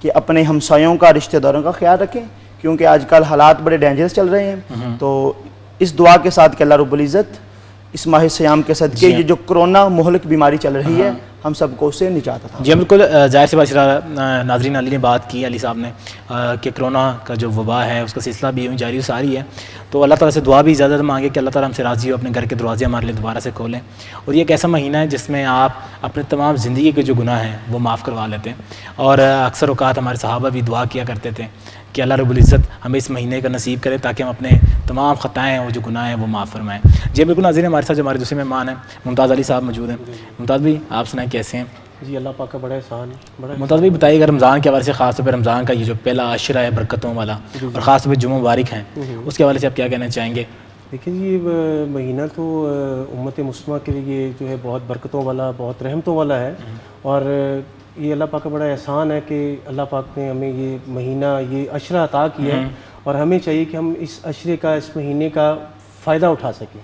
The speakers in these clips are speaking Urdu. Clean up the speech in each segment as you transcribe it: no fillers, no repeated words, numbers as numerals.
کہ اپنے ہمسایوں کا رشتہ داروں کا خیال رکھیں، کیونکہ آج کل حالات بڑے ڈینجرس چل رہے ہیں. تو اس دعا کے ساتھ کہ اللہ رب العزت اس ماہ سیام کے صدقے یہ جو کرونا مہلک بیماری چل رہی ہے ہم سب کو اسے نجات عطا. جی بالکل، ظاہر سی بات ناظرین علی نے بات کی، علی صاحب نے، کہ کرونا کا جو وبا ہے اس کا سلسلہ بھی یوں جاری و ساری ہے. تو اللہ تعالیٰ سے دعا بھی زیادہ مانگے کہ اللہ تعالیٰ ہم سے راضی ہو، اپنے گھر کے دروازے ہمارے لیے دوبارہ سے کھولیں. اور یہ ایک ایسا مہینہ ہے جس میں آپ اپنے تمام زندگی کے جو گناہ ہیں وہ معاف کروا لیتے ہیں. اور اکثر اوقات ہمارے صحابہ بھی دعا کیا کرتے تھے کہ اللہ رب العزت ہمیں اس مہینے کا نصیب کرے تاکہ ہم اپنے تمام خطائیں اور جو گناہ ہیں وہ معاف فرمائیں. جی بالکل ناظرین، ہمارے ساتھ جو ہمارے دوسرے مہمان ہیں ممتاز علی صاحب موجود ہیں. ممتاز بھائی آپ سنائیں کیسے ہیں؟ جی اللہ پاک کا بڑا احسان ہے. ممتاز بھائی بتائیے گا رمضان کے حوالے سے، خاص طور پہ رمضان کا یہ جو پہلا عشرہ ہے برکتوں والا اور خاص طور پہ جمعہ مبارک ہیں، اس کے حوالے سے آپ کیا کہنا چاہیں گے؟ دیکھیں جی، یہ مہینہ تو امت مسلمہ کے لیے جو ہے بہت برکتوں والا، بہت رحمتوں والا ہے. اور یہ اللہ پاک کا بڑا احسان ہے کہ اللہ پاک نے ہمیں یہ مہینہ، یہ عشرہ عطا کیا ہے. اور ہمیں چاہیے کہ ہم اس عشرے کا، اس مہینے کا فائدہ اٹھا سکیں،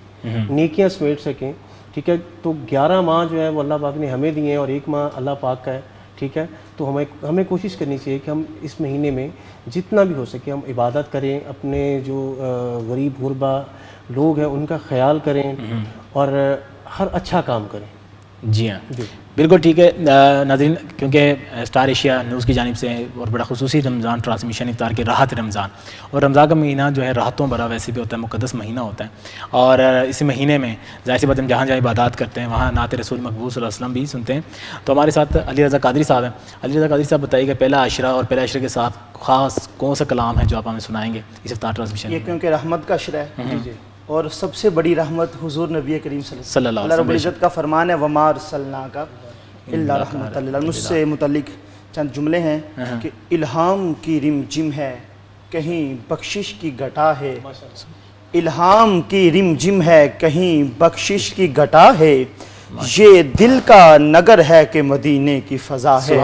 نیکیاں سمیٹ سکیں. ٹھیک ہے، تو 11 ماہ جو ہے وہ اللہ پاک نے ہمیں دیے ہیں اور 1 ماہ اللہ پاک کا ہے. ٹھیک ہے، تو ہمیں کوشش کرنی چاہیے کہ ہم اس مہینے میں جتنا بھی ہو سکے ہم عبادت کریں، اپنے جو غریب غربا لوگ ہیں ان کا خیال کریں اور ہر اچھا کام کریں. جی ہاں بالکل ٹھیک ہے ناظرین، کیونکہ اسٹار ایشیا نیوز کی جانب سے اور بڑا خصوصی رمضان ٹرانسمیشن افطار کی راحت رمضان، اور رمضان کا مہینہ جو ہے راحتوں بھرا ویسے بھی ہوتا ہے، مقدس مہینہ ہوتا ہے. اور اس مہینے میں ظاہر سی بات ہم جہاں جہاں عبادات کرتے ہیں وہاں نعت رسول مقبول صلی اللہ علیہ وسلم بھی سنتے ہیں. تو ہمارے ساتھ علی رضا قادری صاحب ہیں. علی رضا قادری صاحب بتائیے کہ پہلا عشرہ اور پہلا عشرے کے ساتھ خاص کون سا کلام ہے جو آپ ہمیں سنائیں گے اس افطار ٹرانسمیشن؟ یہ کیونکہ رحمت کا عشرہ ہے اور سب سے بڑی رحمت حضور نبی کریم صلی اللہ علیہ وسلم، اللہ رب العزت کا فرمان ہے وَمَا أَرْسَلْنَاكَ إِلَّا رَحْمَةً لِلْعَالَمِينَ. اس سے متعلق چند جملے ہیں کہ الہام کی رم جم ہے کہیں بخشش کی گھٹا ہے، الہام کی رم جم ہے کہیں بخشش کی گھٹا ہے، یہ دل کا نگر ہے کہ مدینے کی فضا ہے.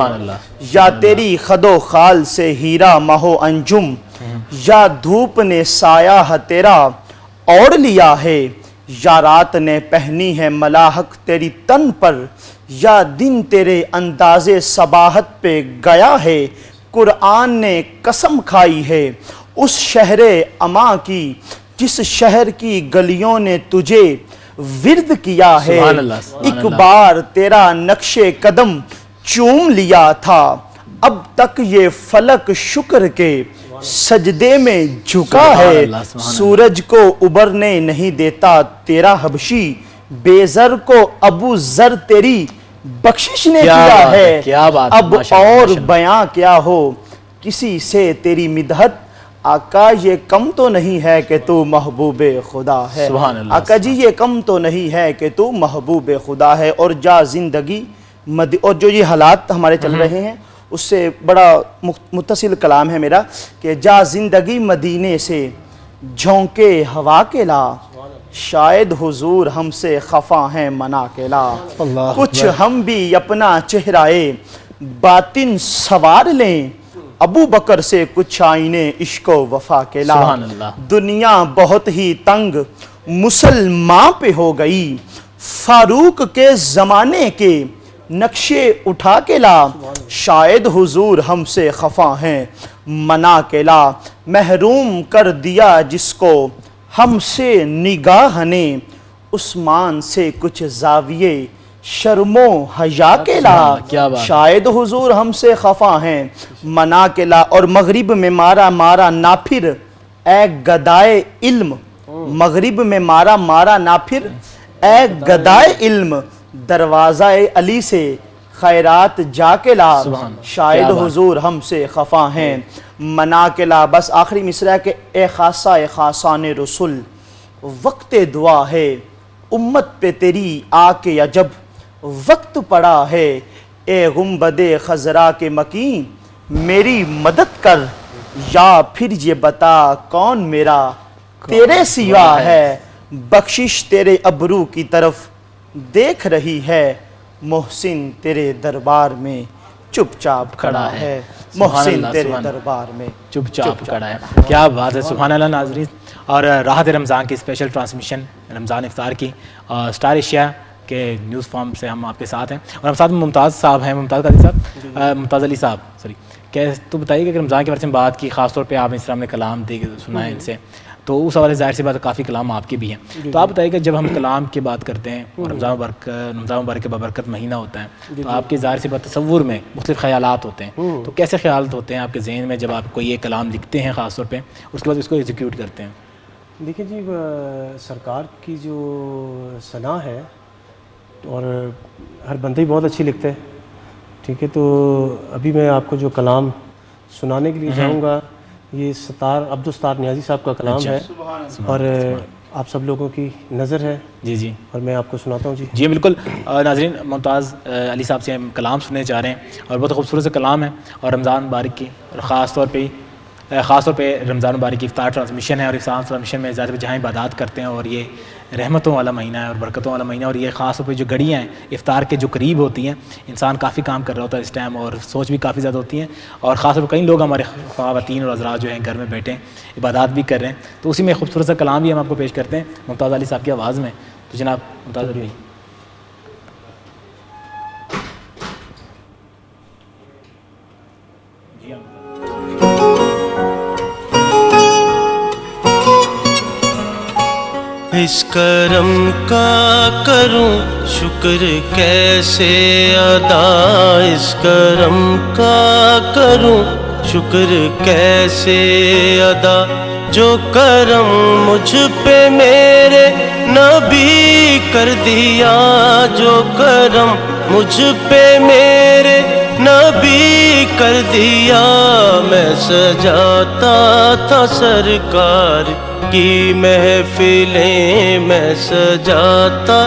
یا تیری خد و خال سے ہیرا ماہ و انجم، یا دھوپ نے سایہ تیرا اوڑھ لیا ہے، یا رات نے پہنی ہے ملاحق تیری تن پر، یا دن تیرے انداز صباحت پہ گیا ہے. قرآن نے قسم کھائی ہے اس شہر اما کی جس شہر کی گلیوں نے تجھے ورد کیا ہے. ایک بار تیرا نقش قدم چوم لیا تھا، اب تک یہ فلک شکر کے سجدے میں جھکا ہے. سورج کو ابھرنے نہیں دیتا تیرا حبشی، بے زر کو ابو زر تیری بخشش نے کیا ہے. اب اور بیاں کیا ہو کسی سے تیری مدحت، آقا یہ کم تو نہیں ہے کہ تو محبوب خدا ہے. آقا جی یہ کم تو نہیں ہے کہ تو محبوب خدا ہے. اور جا زندگی اور جو یہ حالات ہمارے چل رہے ہیں اس سے بڑا متصل کلام ہے میرا کہ جا زندگی مدینے سے جھونکے ہوا کے لا، شاید حضور ہم سے خفا ہیں منا کے لا. کچھ ہم بھی اپنا چہرائے باطن سوار لیں، ابو بکر سے کچھ آئینے عشق و وفا کے لا. دنیا بہت ہی تنگ مسلمان پہ ہو گئی، فاروق کے زمانے کے نقشے اٹھا کے لا، شاید حضور ہم سے خفا ہیں منا کے لا. محروم کر دیا جس کو ہم سے نگاہ نے، عثمان سے کچھ زاویے شرم و حیا کے لا، شاید حضور ہم سے خفا ہیں منا کے لا. اور مغرب میں مارا مارا نہ پھر اے گدائے علم، مغرب میں مارا مارا نہ پھر اے گدائے علم، دروازہ علی سے خیرات جا کے لا، شاید حضور ہم سے خفا ہیں منا کے لا. بس آخری مصرع ہے کہ اے خاصہ اے خاصان رسول، وقت دعا ہے امت پہ تیری آ کے عجب وقت پڑا ہے. اے گنبد خضرا کے مکین میری مدد کر، یا پھر یہ بتا کون میرا تیرے سوا ہے. بخشش تیرے ابرو کی طرف دیکھ رہی ہے، محسن تیرے دربار میں چپ چاپ کھڑا ہے. محسن تیرے دربار میں چپ چاپ کھڑا ہے. کیا بات ہے، سبحان اللہ ناظرین. اور راحت رمضان کی اسپیشل ٹرانسمیشن رمضان افطار کی اسٹار ایشیا کے نیوز فارم سے ہم آپ کے ساتھ ہیں، اور ہم ساتھ میں ممتاز صاحب ہیں، ممتاز قادری صاحب، ممتاز علی صاحب سوری. تو بتائیے کہ رمضان کے بارے میں بات کی، خاص طور پہ آپ اس طرح نے کلام سنا ہے ان سے، تو اس حوالے سے ظاہر سی بات ہے کافی کلام آپ کے بھی ہیں. تو آپ بتائیے کہ جب ہم کلام کی بات کرتے ہیں اور رمضان مبارک کے بابرکت مہینہ ہوتا ہے، تو آپ کے ظاہر سی بات تصور میں مختلف خیالات ہوتے ہیں، تو کیسے خیالات ہوتے ہیں آپ کے ذہن میں جب آپ کوئی یہ کلام لکھتے ہیں خاص طور پہ، اس کے بعد اس کو ایگزیکیوٹ کرتے ہیں؟ دیکھیں جی، سرکار کی جو ثنا ہے، اور ہر بندہ ہی بہت اچھی لکھتا ہے، ٹھیک ہے. تو ابھی میں آپ کو جو کلام سنانے کے لیے جاؤں گا، یہ عبدالستار نیازی صاحب کا کلام ہے، اور آپ سب لوگوں کی نظر ہے. جی اور میں آپ کو سناتا ہوں. جی بالکل. ناظرین، ممتاز علی صاحب سے ہم کلام سننے جا رہے ہیں، اور بہت خوبصورت سے کلام ہے، اور رمضان مبارک کی، اور خاص طور پہ رمضان مبارک کی افطار ٹرانسمیشن ہے، اور افطار ٹرانسمیشن میں ظاہر جہاں عبادات کرتے ہیں، اور یہ رحمتوں والا مہینہ ہے اور برکتوں والا مہینہ، اور یہ خاص طور پہ جو گھڑیاں ہیں افطار کے جو قریب ہوتی ہیں، انسان کافی کام کر رہا ہوتا ہے اس ٹائم، اور سوچ بھی کافی زیادہ ہوتی ہیں، اور خاص طور پہ کئی لوگ ہمارے خواتین اور حضرات جو ہیں گھر میں بیٹھے ہیں، عبادات بھی کر رہے ہیں. تو اسی میں خوبصورت سا کلام بھی ہم آپ کو پیش کرتے ہیں ممتاز علی صاحب کی آواز میں. تو جناب ممتاز علی. اس کرم کا کروں شکر کیسے ادا، اس کرم کا کروں شکر کیسے ادا، جو کرم مجھ پہ میرے نبی کر دیا، جو کرم مجھ پہ میرے نبی کر دیا. میں سجاتا تھا سرکار کی محفلیں، میں سجاتا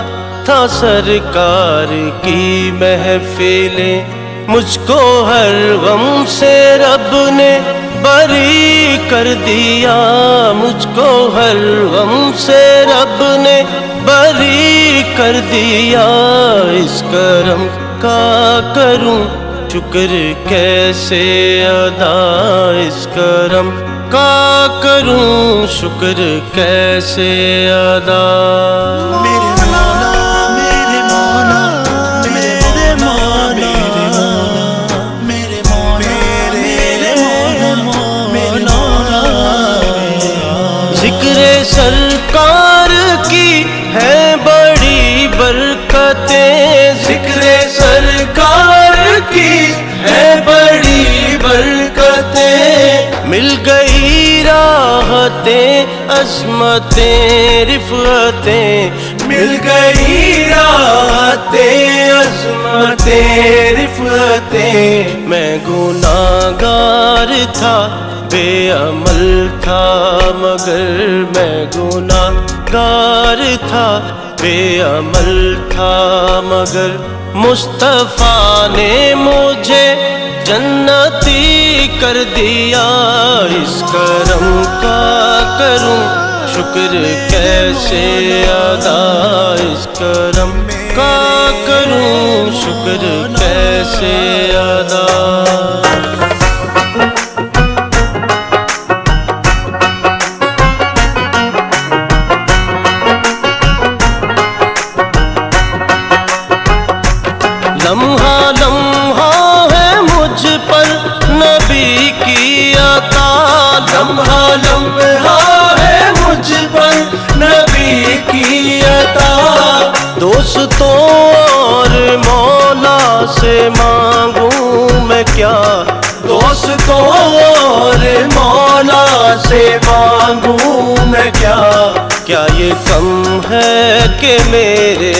تھا سرکار کی محفلیں، مجھ کو ہر غم سے رب نے بری کر دیا، مجھ کو ہر غم سے رب نے بری کر دیا. اس کرم کا کروں شکر کیسے ادا، اس کرم کا کروں شکر کیسے ادا. میرے مولا میرے مولا میرے مولا میرے مولا میرے مولا، ذکر سرکار کی ہے بڑی برکتیں، ذکر سرکار کی ہے بڑی برکتیں، مل گئی راحتیں عظمتیں رفعتیں، مل گئی راحتیں عظمتیں رفعتیں. میں گناہگار تھا بے عمل تھا مگر، میں گناہگار تھا بے عمل تھا مگر، مصطفیٰ نے مجھے جنتی کر دیا. اس کرم کا کروں شکر کیسے ادا، اس کرم کا کروں شکر کیسے ادا. لمحہ لمحہ ہے مجھ پر نبی کی عطا، لمحہ لمحہ ہے مجھ پر نبی کی عطا. دوستوں اور مولا سے مانگوں میں کیا، دوستوں اور مولا سے مانگوں میں کیا. کیا یہ کم ہے کہ میرے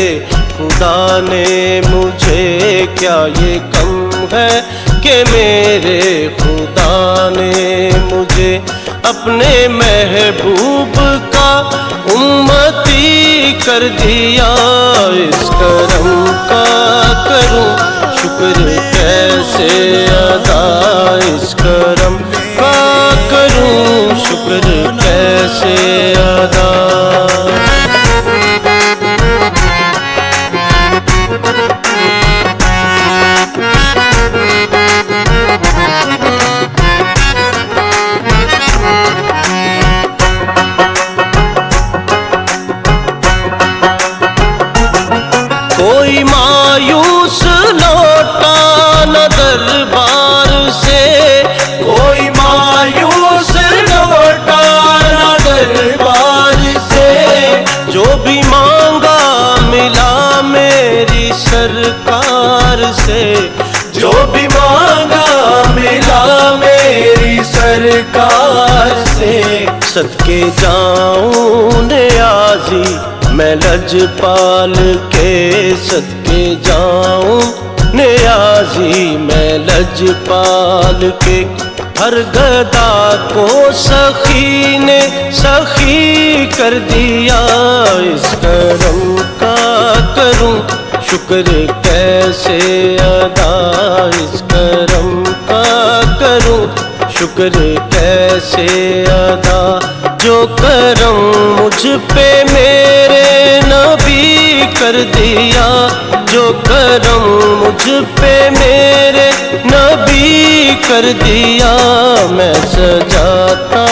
خدا نے مجھے، کیا یہ کم ہے کہ میرے خدا نے مجھے اپنے محبوب کا امتی کر دیا. اس کرم کا کروں شکر کیسے ادا، اس کرم کا کروں شکر کیسے ادا. مایوس لوٹا نہ دربار سے، کوئی مایوس لوٹا نہ دربار سے، جو بھی مانگا ملا میری سرکار سے، جو بھی مانگا ملا میری سرکار سے، صدقے جاؤں نیازی میں لجپال کے، صدقے جاؤں نیازی میں لجپال کے، ہر گدا کو سخی نے سخی کر دیا، اس کرم کا کروں شکر کیسے ادا، اس کرم کا کروں شکر کیسے ادا، جو کرم مجھ پہ میرے نبی کر دیا، جو کرم مجھ پہ میرے نبی کر دیا، میں سجاتا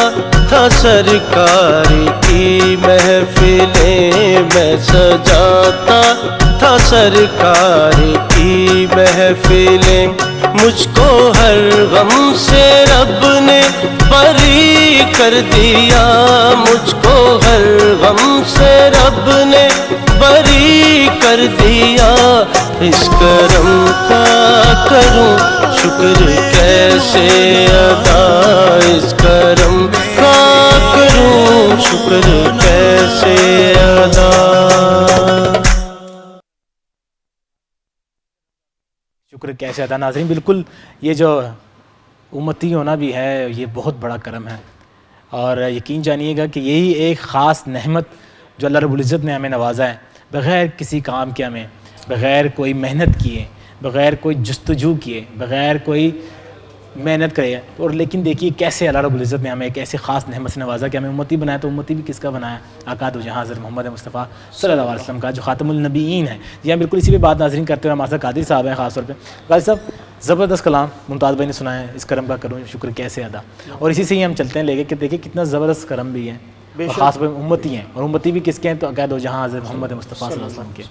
تھا سرکار کی محفلیں، میں سجاتا تھا سرکار کی محفلیں، مجھ کو ہر غم سے رب نے بری کر دیا، مجھ کو ہر غم سے رب نے بری کر دیا، اس کرم کا کروں شکر کیسے ادا، اس کرم کا کروں شکر کیسے ادا۔ شکر کیسے ادا۔ ناظرین بالکل یہ جو امتی ہونا بھی ہے یہ بہت بڑا کرم ہے، اور یقین جانیے گا کہ یہی ایک خاص نعمت جو اللہ رب العزت نے ہمیں نوازا ہے، بغیر کسی کام کے ہمیں، بغیر کوئی محنت کیے، بغیر کوئی جستجو کیے، بغیر کوئی محنت کرے، اور لیکن دیکھیے کیسے اللہ رب العزت نے ہمیں ایک ایسے خاص نعمت سے نوازا کہ ہمیں امتی بنایا، تو امتی بھی کس کا بنایا؟ آقا دو جہاں حضرت محمد مصطفیٰ صلی اللہ علیہ وسلم کا، جو خاتم النبیین ہے۔ جی ہاں بالکل اسی پہ بات ناظرین کرتے ہوئے ہمارے ساتھ قادری صاحب ہیں خاص طور پہ۔ قادری صاحب زبردست کلام ممتاز بھائی نے سنا ہے، اس کرم کا کروں شکر کیسے ادا، اور اسی سے ہی ہم چلتے ہیں لے کے کہ دیکھیں کتنا زبردست کرم بھی ہے، اور خاص طور پہ امتی ہیں، اور امتی بھی کس کے ہیں؟ تو آقا دو جہاں حضرت محمد مصطفیٰ صلی اللہ علیہ وسلم کے۔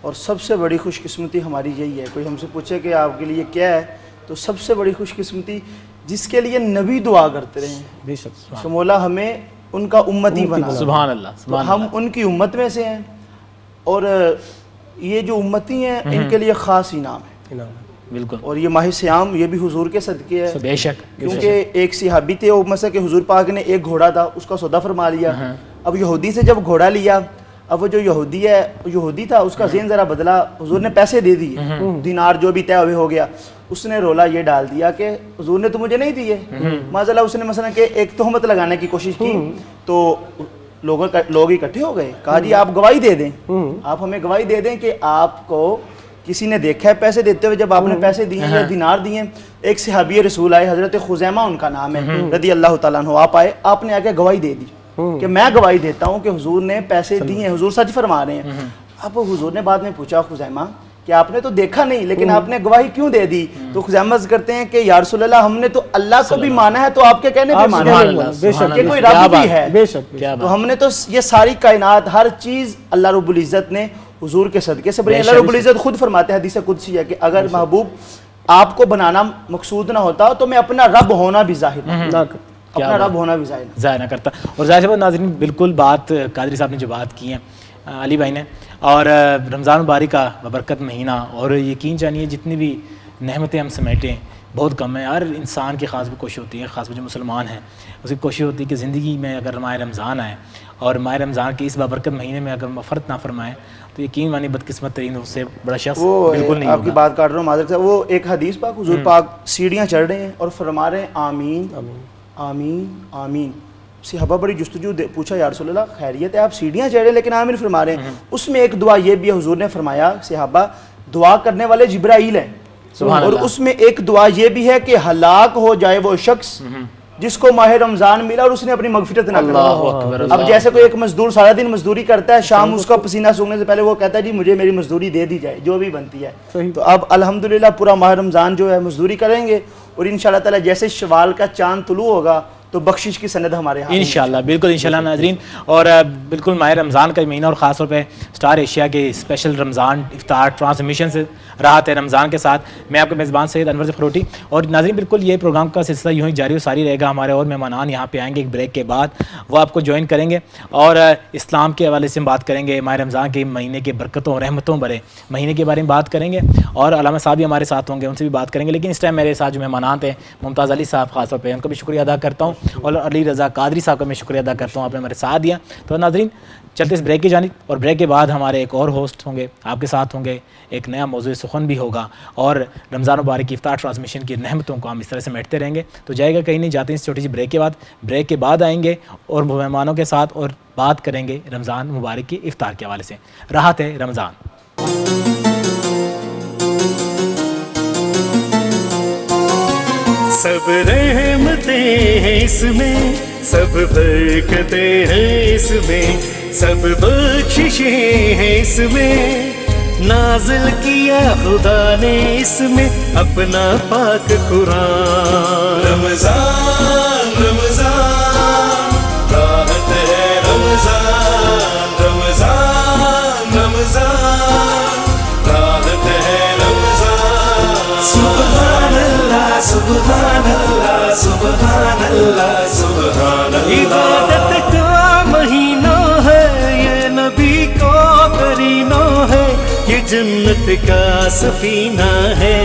اور سب سے بڑی خوش قسمتی ہماری یہی ہے، کوئی ہم سے پوچھے کہ آپ کے لیے کیا ہے، تو سب سے بڑی خوش قسمتی جس کے لیے نبی دعا کرتے رہے ہیں، بے شک کہ مولا ہمیں ان کا امتی بنا، سبحان اللہ، تو سبحان ہم ان کی امت میں سے ہیں، اور یہ جو امتی ہیں ان کے لیے خاص انعام ہے، بالکل، اور یہ ماہ سیام یہ بھی حضور کے صدقے ہے، بے شک، کیونکہ ایک صحابی تھے وہ مثلا کہ حضور پاک نے ایک گھوڑا تھا اس کا سودا فرما لیا، اب یہودی سے جب گھوڑا لیا، اب وہ جو یہودی تھا اس کا ذہن ذرا بدلا، حضور نے پیسے دے دیے، دینار جو بھی طے ہوئے ہو گیا، اس نے رولا یہ ڈال دیا کہ حضور نے تو مجھے نہیں دیے، معاذ اس نے مثلا کہ ایک تہمت لگانے کی کوشش کی، تو لوگ اکٹھے ہو گئے، کہا جی آپ گواہی دے دیں، آپ ہمیں گواہی دے دیں کہ آپ کو کسی نے دیکھا ہے پیسے دیتے ہوئے، جب آپ نے پیسے دیے یا دینار دیے۔ ایک صحابی رسول آئے، حضرت خزیمہ ان کا نام ہے رضی اللہ تعالیٰ عنہ، آپ آئے، آپ نے آ کے گواہی دے دی کہ میں گواہی دیتا ہوں کہ حضور نے پیسے دیے ہیں، حضور سچ فرما رہے ہیں۔ اب حضور نے بعد میں پوچھا خزیمہ کہ آپ نے تو دیکھا نہیں لیکن آپ نے گواہی کیوں دے دی؟ تو خزیمہ عرض کرتے ہیں کہ یا رسول اللہ ہم نے تو اللہ کو بھی مانا ہے تو آپ کے کہنے پہ مانا ہے کہ کوئی رب بھی ہے، تو ہم نے تو یہ ساری کائنات ہر چیز اللہ رب العزت نے حضور کے صدقے سے بنائی۔ اللہ رب العزت خود فرماتے ہیں حدیث قدسی ہے کہ اگر محبوب آپ کو بنانا مقصود نہ ہوتا تو میں اپنا رب ہونا بھی ظاہر اپنا رب ہونا بھی ظاہر نہ کرتا۔ اور ظاہر ہے ناظرین بالکل بات قادری صاحب نے جو بات کی ہے علی بھائی نے، اور رمضان مبارک کا ببرکت مہینہ، اور یقین جانیے جتنی بھی نعمتیں ہم سمیٹیں بہت کم ہیں، ہر انسان کی خاص بھی کوشش ہوتی ہے، خاص جو مسلمان ہیں اس کی کوشش ہوتی ہے کہ زندگی میں اگر ماہ رمضان آئے اور ماہ رمضان کے اس بابرکت مہینے میں اگر مغفرت نہ فرمائے تو یقین مانی بدقسمت ترین اس سے بڑا شخص بالکل نہیں ہوگا۔ آپ کی بات کر رہا ہوں معذرت سے، وہ ایک حدیث پاک حضور پاک سیڑھیاں چڑھ رہے ہیں اور فرما رہے ہیں آمین آمین آمین۔ صحابہ بڑی جستجو پوچھا یا رسول اللہ خیریت ہے، آپ سیڑھیاں چڑھ رہے ہیں لیکن آمین فرما رہے ہیں؟ اس میں ایک دعا یہ بھی ہے، حضور نے فرمایا صحابہ دعا کرنے والے جبرائیل ہیں، اور اس میں ایک دعا یہ بھی ہے کہ ہلاک ہو جائے وہ شخص جس کو ماہ رمضان ملا اور اس نے اپنی مغفرت نہ کی۔ اب جیسے کوئی ایک مزدور سارا دن مزدوری کرتا ہے، شام اس کا پسینہ سوکھنے سے پہلے وہ کہتا ہے جی مجھے میری مزدوری دے دی جائے جو بھی بنتی ہے، تو اب الحمدللہ پورا ماہ رمضان جو ہے مزدوری کریں گے، اور انشاءاللہ تعالی جیسے شوال کا چاند طلوع ہوگا تو بخشش کی سند ہمارے ہاتھ انشاءاللہ، بالکل انشاءاللہ ناظرین. اور بالکل ماہ رمضان کا مہینہ اور خاص طور پہ اسٹار ایشیا کے اسپیشل رمضان افطار ٹرانسمیشن سے راحت ہے رمضان کے ساتھ میں آپ کے میزبان سید انور فروٹی. اور ناظرین بالکل یہ پروگرام کا سلسلہ یوں ہی جاری و ساری رہے گا. ہمارے اور مہمانان یہاں پہ آئیں گے ایک بریک کے بعد، وہ آپ کو جوائن کریں گے اور اسلام کے حوالے سے بات کریں گے، ماہ رمضان کے مہینے کے برکتوں رحمتوں بھرے مہینے کے بارے میں بات کریں گے. اور علامہ صاحب بھی ہمارے ساتھ ہوں گے، ان سے بھی بات کریں گے. لیکن اس ٹائم میرے ساتھ جو مہمانان تھے ممتاز علی صاحب خاص طور پہ ان کا بھی شکریہ ادا کرتا ہوں، اور علی رضا قادری صاحب کا میں شکریہ ادا کرتا ہوں، آپ نے ہمارے ساتھ دیا. تو ناظرین چلتے اس بریک کی جانب، اور بریک کے بعد ہمارے ایک اور ہوسٹ ہوں گے آپ کے ساتھ ہوں گے، ایک نیا موضوع سخن بھی ہوگا، اور رمضان مبارک کی افطار ٹرانسمیشن کی نعمتوں کو ہم اس طرح سے میٹتے رہیں گے. تو جائے گا کہیں نہیں، جاتے ہیں اس چھوٹی سی بریک کے بعد آئیں گے اور مہمانوں کے ساتھ اور بات کریں گے رمضان مبارک کی افطار کے حوالے سے. راحت ہے رمضان. سب رحمتیں ہیں اس میں، سب برکتیں ہیں اس میں، سب بخششیں ہیں اس میں، نازل کیا خدا نے اس میں اپنا پاک قرآن. رمضان رمضان راحت ہے رمضان، رمضان رمضان راحت ہے رمضان. سبحان اللہ سبحان اللہ سبحان اللہ سبحان اللہ. عبادت کا مہینہ ہے یہ، نبی کا کرینہ ہے یہ، جنت کا سفینہ ہے.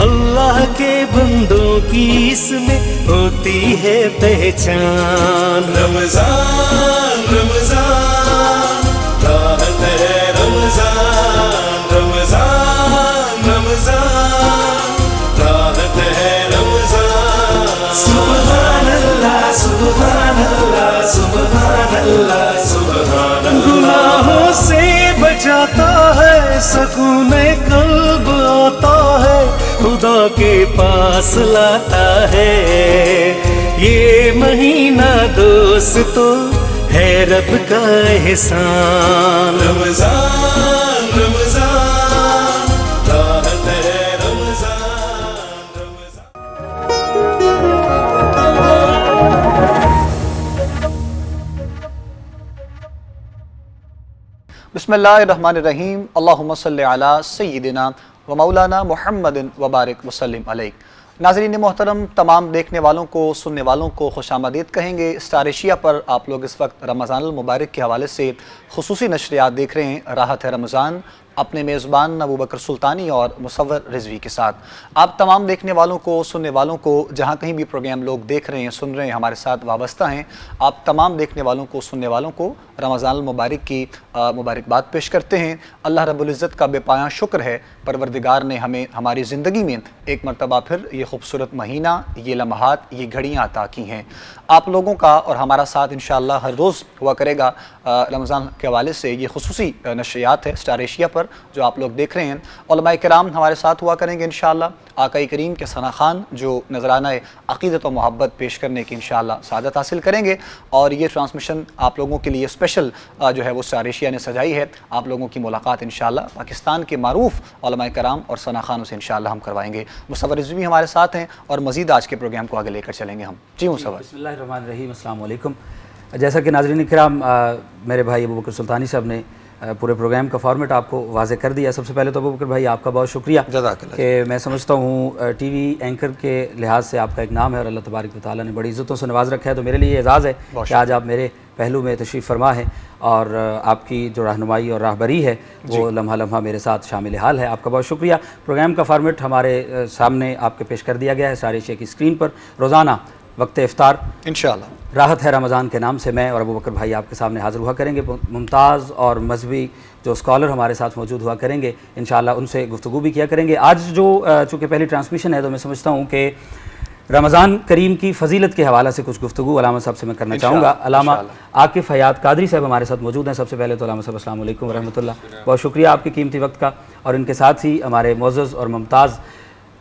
اللہ کے بندوں کی اس میں ہوتی ہے پہچان. رمضان رمضان راحت ہے رمضان، رمضان رمضان راحت ہے رمضان. سبحان اللہ سبحان اللہ سبحان اللہ سبحان اللہ. گناہوں سے بچاتا ہے، سکون قلب آتا ہے، خدا کے پاس لاتا ہے. یہ مہینہ دوستو ہے رب کا احسان. رمضان رمضان راحت ہے رمضان، رمضان. بسم اللہ الرحمن الرحیم. اللہم صلی علی سیدنا و مولانا محمد وبارک وسلم علیہ. ناظرین محترم، تمام دیکھنے والوں کو سننے والوں کو خوش آمدید کہیں گے. اسٹار ایشیا پر آپ لوگ اس وقت رمضان المبارک کے حوالے سے خصوصی نشریات دیکھ رہے ہیں. راحت ہے رمضان اپنے میزبان ابو بکر سلطانی اور مصور رضوی کے ساتھ. آپ تمام دیکھنے والوں کو سننے والوں کو جہاں کہیں بھی پروگرام لوگ دیکھ رہے ہیں سن رہے ہیں ہمارے ساتھ وابستہ ہیں، آپ تمام دیکھنے والوں کو سننے والوں کو رمضان المبارک کی مبارکباد پیش کرتے ہیں. اللہ رب العزت کا بے پایاں شکر ہے، پروردگار نے ہمیں ہماری زندگی میں ایک مرتبہ پھر یہ خوبصورت مہینہ، یہ لمحات، یہ گھڑیاں عطا کی ہیں. آپ لوگوں کا اور ہمارا ساتھ انشاءاللہ ہر روز ہوا کرے گا رمضان کے حوالے سے. یہ خصوصی نشریات ہے اسٹار ایشیا پر جو آپ لوگ دیکھ رہے ہیں. علماء کرام ہمارے ساتھ ہوا کریں گے انشاءاللہ. آقا کریم کے ثنا خوان جو نذرانہ عقیدت و محبت پیش کرنے کی انشاءاللہ سعادت حاصل کریں گے. اور یہ ٹرانسمیشن آپ لوگوں کے لیے اسپیشل جو ہے وہ اسٹار ایشیا نے سجائی ہے. آپ لوگوں کی ملاقات انشاءاللہ پاکستان کے معروف علماء کرام اور ثنا خوانوں سے انشاءاللہ ہم کروائیں گے. مصور رضوی ہمارے ساتھ ہیں اور مزید آج کے پروگرام کو آگے لے کر چلیں گے ہم. جی مصور. بسم اللہ الرحمن الرحیم. السلام علیکم. جیسا کہ ناظرین کرام میرے بھائی ابو بکر سلطانی صاحب نے پورے پروگرام کا فارمیٹ آپ کو واضح کر دیا. سب سے پہلے تو ابو بکر بھائی آپ کا بہت شکریہ کہ میں سمجھتا ہوں ٹی وی اینکر کے لحاظ سے آپ کا ایک نام ہے اور اللہ تبارک و تعالیٰ نے بڑی عزتوں سے نواز رکھا ہے. تو میرے لیے یہ اعزاز ہے کہ آج آپ میرے پہلو میں تشریف فرما ہے اور آپ کی جو رہنمائی اور راہبری ہے وہ لمحہ لمحہ میرے ساتھ شامل حال ہے. آپ کا بہت شکریہ. پروگرام کا فارمیٹ ہمارے سامنے آپ کے پیش کر دیا گیا ہے اسٹار ایشیا کی اسکرین پر. روزانہ وقت افطار انشاءاللہ راحت ہے رمضان کے نام سے میں اور ابو بکر بھائی آپ کے سامنے حاضر ہوا کریں گے. ممتاز اور مذہبی جو اسکالر ہمارے ساتھ موجود ہوا کریں گے انشاءاللہ ان سے گفتگو بھی کیا کریں گے. آج جو چونکہ پہلی ٹرانسمیشن ہے تو میں سمجھتا ہوں کہ رمضان کریم کی فضیلت کے حوالے سے کچھ گفتگو علامہ صاحب سے میں کرنا چاہوں گا. علامہ عاقف حیات قادری صاحب ہمارے ساتھ موجود ہیں. سب سے پہلے تو علامہ صاحب السلام علیکم ورحمۃ اللہ. بہت شکریہ آپ کے قیمتی وقت کا. اور ان کے ساتھ ہی ہمارے معزز اور ممتاز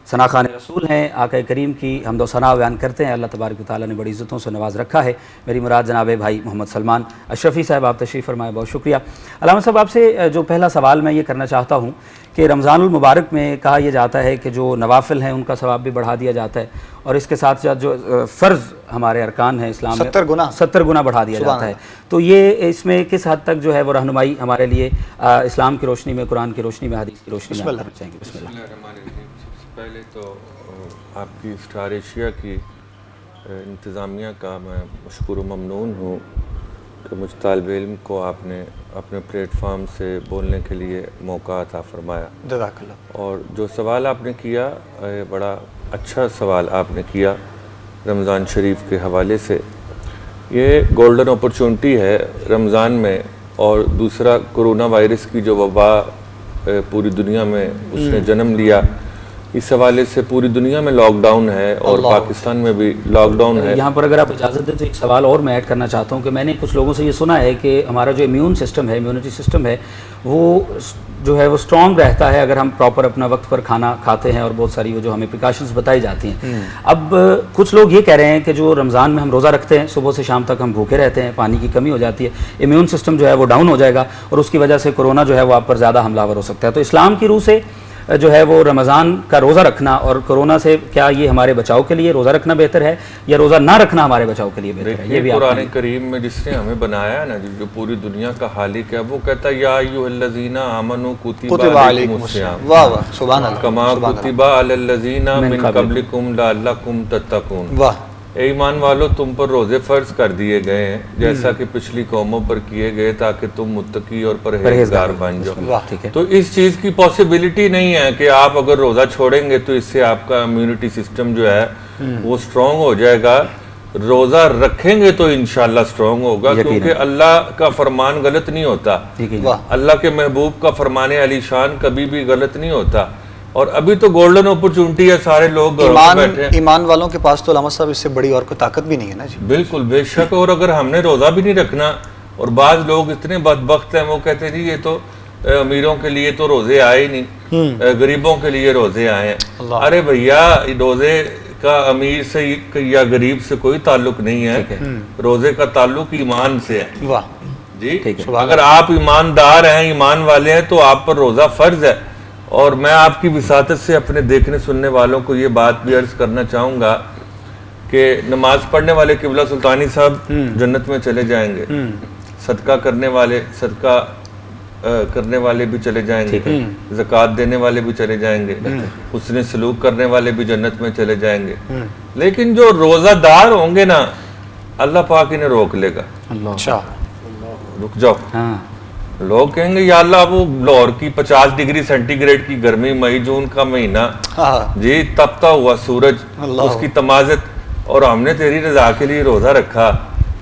ثنا خوان رسول ہیں، آقا کریم کی حمد و ثنا بیان کرتے ہیں. اللہ تبارک و تعالیٰ نے بڑی عزتوں سے نواز رکھا ہے. میری مراد جناب بھائی محمد سلمان اشرفی صاحب، آپ تشریف فرمائے، بہت شکریہ. علامہ صاحب، آپ سے جو پہلا سوال میں یہ کرنا چاہتا ہوں کہ رمضان المبارک میں کہا یہ جاتا ہے کہ جو نوافل ہیں ان کا ثواب بھی بڑھا دیا جاتا ہے، اور اس کے ساتھ ساتھ جو فرض ہمارے ارکان ہیں اسلام میں 70 گنا بڑھا دیا جاتا ہے. تو یہ اس میں کس حد تک جو ہے وہ رہنمائی ہمارے لیے اسلام کی روشنی میں، قرآن کی روشنی میں، حدیث کی روشنی میں کرنا چاہیں گے؟ بسم اللہ. سب سے پہلے تو آپ کی اسٹار ایشیا کی انتظامیہ کا میں مشکور و ممنون ہوں کہ مجھ طالب علم کو آپ نے اپنے پلیٹ فارم سے بولنے کے لیے موقع عطا فرمایا. جزاک اللہ. اور جو سوال آپ نے کیا، بڑا اچھا سوال آپ نے کیا رمضان شریف کے حوالے سے. یہ گولڈن اپرچونٹی ہے رمضان میں، اور دوسرا کرونا وائرس کی جو وبا پوری دنیا میں اس نے جنم لیا، اس حوالے سے پوری دنیا میں لاک ڈاؤن ہے اور پاکستان میں بھی لاک ڈاؤن ہے. یہاں پر اگر آپ اجازت دیں تو ایک سوال اور میں ایڈ کرنا چاہتا ہوں کہ میں نے کچھ لوگوں سے یہ سنا ہے کہ ہمارا جو امیون سسٹم ہے، امیونٹی سسٹم ہے، وہ جو ہے وہ اسٹرانگ رہتا ہے اگر ہم پراپر اپنا وقت پر کھانا کھاتے ہیں، اور بہت ساری وہ جو ہمیں پریکاشنز بتائی جاتی ہیں. اب کچھ لوگ یہ کہہ رہے ہیں کہ جو رمضان میں ہم روزہ رکھتے ہیں، صبح سے شام تک ہم بھوکے رہتے ہیں، پانی کی کمی ہو جاتی ہے، امیون سسٹم جو ہے وہ ڈاؤن ہو جائے گا، اور اس کی وجہ سے کورونا جو ہے وہ آپ پر زیادہ حملہ آور ہو سکتا ہے. تو اسلام کی روح سے جو ہے وہ رمضان کا روزہ رکھنا اور کورونا سے کیا یہ ہمارے بچاؤ کے لیے روزہ رکھنا بہتر ہے، یا روزہ نہ رکھنا ہمارے بچاؤ کے لیے بہتر ہے؟ یہ بھی قرآن کریم میں جس نے ہمیں بنایا ہے نا، جو پوری دنیا کا خالق ہے، وہ کہتا ہے یا ایھا الذین آمنوا کتب علیکم الصیام واہ واہ سبحان اللہ، کما کتب علی الذین من قبلکم لعلکم تتقون. واہ. اے ایمان والو، تم پر روزے فرض کر دیے گئے ہیں جیسا کہ پچھلی قوموں پر کیے گئے، تاکہ تم متقی اور پرہیزگار بن جاؤ. تو اس چیز کی پاسبلٹی نہیں ہے کہ آپ اگر روزہ چھوڑیں گے تو اس سے آپ کا امیونٹی سسٹم جو ہے وہ سٹرونگ ہو جائے گا. روزہ رکھیں گے تو انشاءاللہ سٹرونگ ہوگا، کیونکہ اللہ کا فرمان غلط نہیں ہوتا، اللہ کے محبوب کا فرمان علی شان کبھی بھی غلط نہیں ہوتا. اور ابھی تو گولڈن اپرچونٹی ہے، سارے لوگ بیٹھے ہیں. ایمان والوں کے پاس تو علامہ صاحب اس سے بڑی اور کوئی طاقت بھی نہیں ہے نا جی. بالکل بے شک. اور اگر ہم نے روزہ بھی نہیں رکھنا، اور بعض لوگ اتنے بدبخت ہیں، وہ کہتے ہیں جی یہ تو امیروں کے لیے تو روزے آئے ہی نہیں، غریبوں کے لیے روزے آئے ہیں. ارے بھیا، روزے کا امیر سے یا غریب سے کوئی تعلق نہیں ہے، روزے کا تعلق ایمان سے ہے. واہ جی. اگر آپ ایماندار ہیں، ایمان والے ہیں، تو آپ پر روزہ فرض ہے. اور میں آپ کی وساطت سے اپنے دیکھنے سننے والوں کو یہ بات بھی عرض کرنا چاہوں گا کہ نماز پڑھنے والے قبلہ سلطانی صاحب جنت میں چلے جائیں گے، صدقہ کرنے والے بھی چلے جائیں گے، زکوٰۃ دینے والے بھی چلے جائیں گے، حسن سلوک کرنے والے بھی جنت میں چلے جائیں گے. لیکن جو روزہ دار ہوں گے نا، اللہ پاک انہیں روک لے گا. اچھا، رک جاؤ. لوگ کہیں گے یا اللہ، وہ لاہور کی 50 ڈگری سینٹی گریڈ کی گرمی، مئی جون کا مہینہ، جی تپتا ہوا سورج، اس کی تمازت، اور ہم نے تیری رضا کے لیے روزہ رکھا،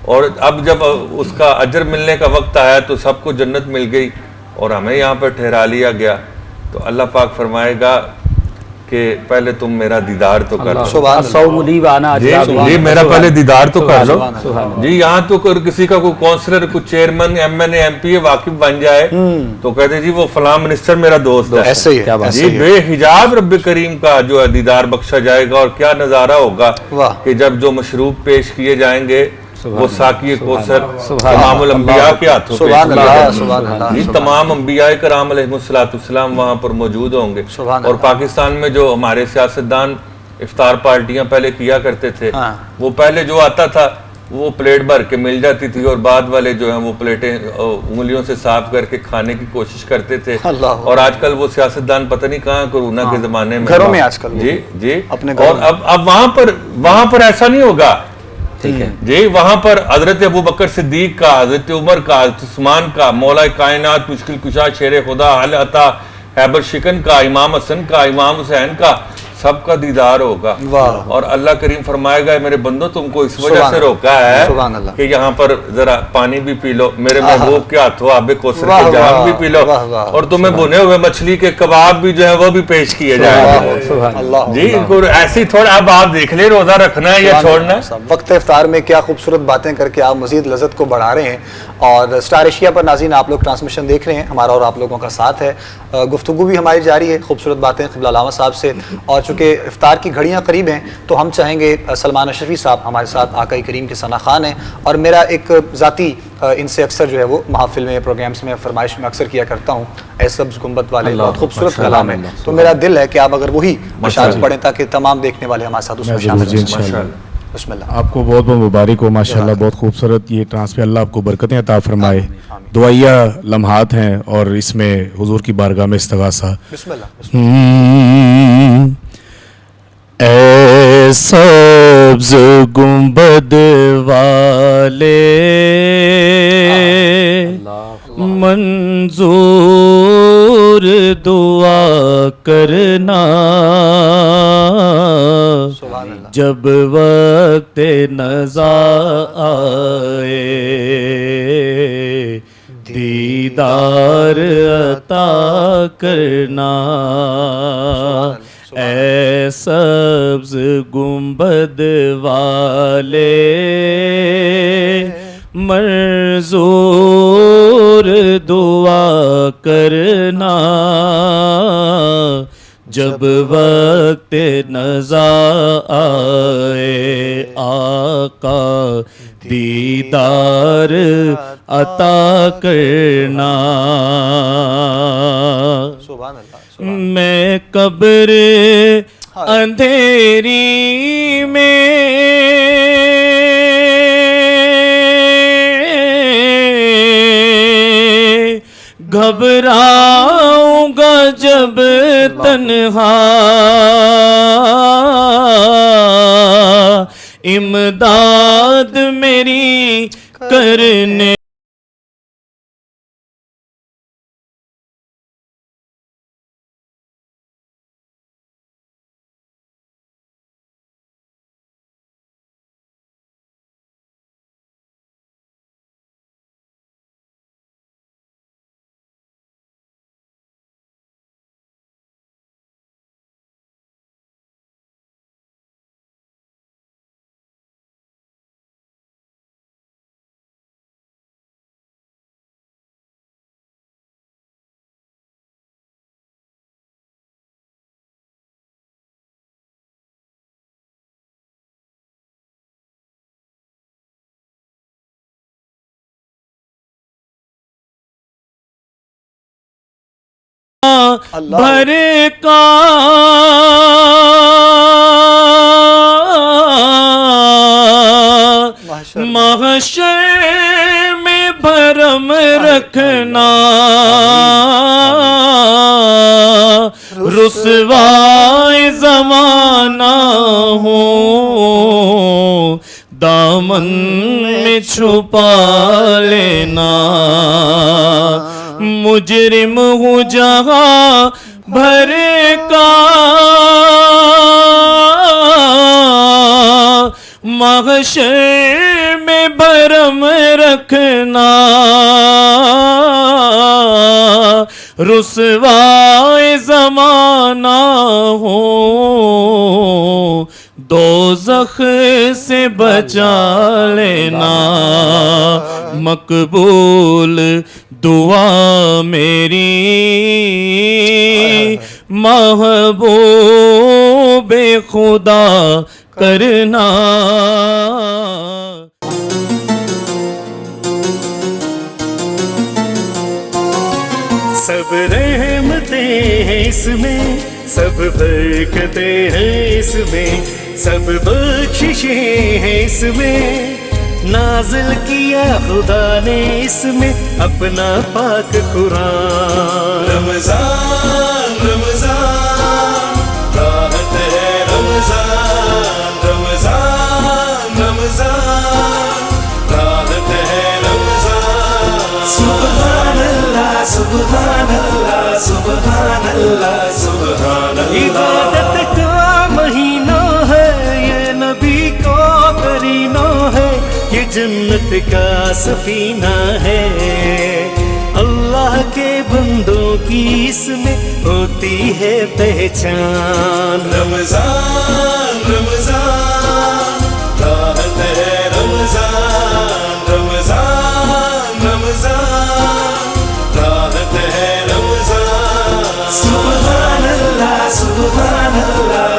اور اب جب اس کا اجر ملنے کا وقت آیا تو سب کو جنت مل گئی اور ہمیں یہاں پر ٹھہرا لیا گیا. تو اللہ پاک فرمائے گا کہ پہلے تم میرا دیدار تو کر لو. جی میرا پہلے دیدار تو کر لو. جی یہاں تو کسی کا کوئی کونسلر، کوئی چیئرمین، ایم این اے، ایم پی اے واقف بن جائے تو کہتے جی وہ فلاں منسٹر میرا دوست ہے. ایسے ہی ہے. جی بے حجاب رب کریم کا جو ہے دیدار بخشا جائے گا. اور کیا نظارہ ہوگا کہ جب جو مشروب پیش کیے جائیں گے وہ ساقی کوثر تمام الانبیاء کے ہاتھوں پہ، تمام انبیاء کرام علیہ السلام وہاں پر موجود ہوں گے. اور پاکستان میں جو ہمارے سیاستدان افطار پارٹیاں پہلے کیا کرتے تھے، وہ پہلے جو آتا تھا وہ پلیٹ بھر کے مل جاتی تھی، اور بعد والے جو ہیں وہ پلیٹیں انگلیوں سے صاف کر کے کھانے کی کوشش کرتے تھے. اور آج کل وہ سیاستدان پتہ نہیں کہاں کورونا کے زمانے میں گھروں میں آج کل. جی جی. اور اب وہاں پر ایسا نہیں ہوگا. جی وہاں پر حضرت ابوبکر صدیق کا، حضرت عمر کا، حضرت عثمان کا، مولا کائنات مشکل کشا شیر خدا حل عطا خیبر شکن کا، امام حسن کا، امام حسین کا، سب کا دیدار ہوگا. اور اللہ کریم فرمائے گا میرے بندو تم کو اس وجہ سے روکا ہے کہ یہاں پر ذرا پانی بھی پی لو، میرے محبوب کے ہاتھوں آب کوثر کے جام بھی پی لو، اور تمہیں بھنے ہوئے مچھلی کے کباب بھی جو ہے وہ بھی پیش کیے جائیں گے. جی ایسی تھوڑا اب آپ دیکھ لیں روزہ رکھنا ہے یا چھوڑنا ہے. وقت افطار میں کیا خوبصورت باتیں کر کے آپ مزید لذت کو بڑھا رہے ہیں. اور اسٹار ایشیا پر ناظرین آپ لوگ ٹرانسمیشن دیکھ رہے ہیں، ہمارا اور آپ لوگوں کا ساتھ ہے. گفتگو بھی ہماری جاری ہے، خوبصورت باتیں قبلہ علامہ صاحب سے. اور چونکہ افطار کی گھڑیاں قریب ہیں تو ہم چاہیں گے سلمان اشرفی صاحب ہمارے ساتھ آقا کریم کے ثنا خوان ہیں، اور میرا ایک ذاتی ان سے اکثر جو ہے وہ محافل میں پروگرامز میں فرمائش میں اکثر کیا کرتا ہوں، اے سبز گنبد والے بہت خوبصورت کلام ہے، تو میرا دل ہے کہ آپ اگر وہی اشعار پڑھیں تاکہ تمام دیکھنے والے ہمارے ساتھ اس میں شامل ہوں۔ بسم اللہ۔ آپ کو بہت بہت مبارک ہو، ماشاءاللہ بہت خوبصورت یہ ٹرانسفر، اللہ آپ کو برکتیں عطا فرمائے، دعائیہ لمحات ہیں اور اس میں حضور کی بارگاہ میں استغاثہ۔ بسم اللہ۔ اے سبز گنبد والے منظور دعا کرنا، جب وقت نزا آئے دیدار عطا کرنا، اے سبز گنبد والے منظور دعا کرنا، جب وقت نزا آئے آقا دیدار عطا کرنا، میں قبر اندھیری میں گھبراؤں گا جب تنہا، امداد میری کرنے بھر کا محشر میں بھرم رکھنا، رسوائے زمانہ ہوں دامن میں چھپا لینا، مجرم ہوں جہاں بھر کا محشر میں بھرم رکھنا، رسوائے زمانہ ہو دوزخ سے بچا لینا، مقبول دعا میری محبوب خدا کرنا۔ سب رحمتیں ہیں اس میں، سب برکتیں ہیں اس میں، سب بخششیں ہیں اس میں، نازل کیا خدا نے اس میں اپنا پاک قرآن۔ رمضان رمضان راحت ہے، رمضان رمضان رمضان راحت ہے، رمضان سبحان اللہ سبحان اللہ سبحان اللہ سبحان اللہ۔ عبادت کا مہینہ ہے یہ، نبی کا کرینہ ہے یہ، جنت کا سفینہ ہے، اللہ کے بندوں کی اس میں ہوتی ہے پہچان۔ رمضان رمضان راحت ہے، رمضان رمضان رمضان راحت ہے، رمضان سبحان اللہ سبحان اللہ